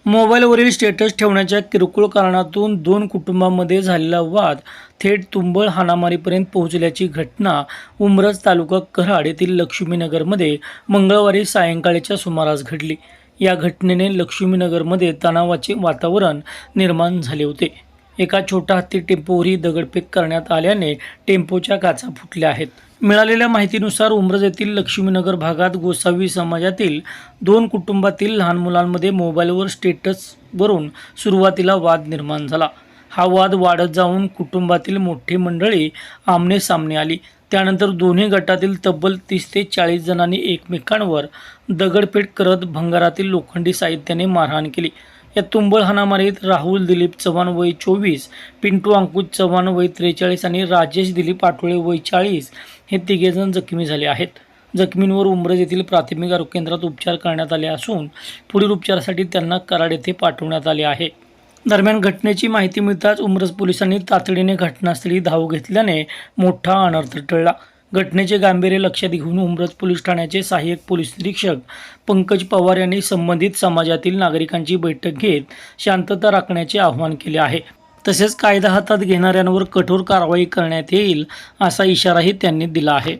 मोबाईलवरील status ठेवण्याच्या किरकोळ कारणातून दोन कुटुंबांमध्ये झालेला वाद थेट तुंबळ हाणामारीपर्यंत पोहोचल्याची घटना उमरज तालुका कराड येथील लक्ष्मीनगरमध्ये मंगळवारी सायंकाळच्या सुमारास घडली। या घटनेने लक्ष्मीनगरमध्ये तणावाचे वातावरण निर्माण झाले होते। एका छोटा हत्ती टेम्पोवरही दगडफेक करण्यात आल्याने टेम्पोच्या काचा फुटल्या आहेत। मिळालेल्या माहितीनुसार उमरज येथील लक्ष्मीनगर भागात गोसावी समाजातील दोन कुटुंबातील लहान मुलांमध्ये मोबाईलवर स्टेटसवरून सुरुवातीला वाद निर्माण झाला। हा वाद वाढत जाऊन कुटुंबातील मोठी मंडळी आमने सामने आली। त्यानंतर दोन्ही गटातील तब्बल 30 ते 40 जणांनी एकमेकांवर दगडफेक करत भंगारातील लोखंडी साहित्याने मारहाण केली। या तुंबळ हाणामारीत राहुल दिलीप चव्हाण वय 24, पिंटू अंकुश चव्हाण वय 43 आणि राजेश दिलीप आठवळे वय 40 हे तिघेजण जखमी झाले आहेत। जखमींवर उमरज येथील प्राथमिक आरोग्य केंद्रात उपचार करण्यात आले असून पुढील उपचारासाठी त्यांना कराड येथे पाठवण्यात आले आहे। दरम्यान घटनेची माहिती मिळताच उमरज पोलिसांनी तातडीने घटनास्थळी धाव घेतल्याने मोठा अनर्थ टळला। घटनेचे गांभीर्य लक्षात घेऊन उमरज पोलीस ठाण्याचे सहाय्यक पोलीस निरीक्षक पंकज पवार यांनी संबंधित समाजातील नागरिकांची बैठक घेत शांतता राखण्याचे आवाहन केले आहे। तसेच कायदा हातात घेणाऱ्यांवर कठोर कारवाई करण्यात येईल असा इशाराही त्यांनी दिला आहे।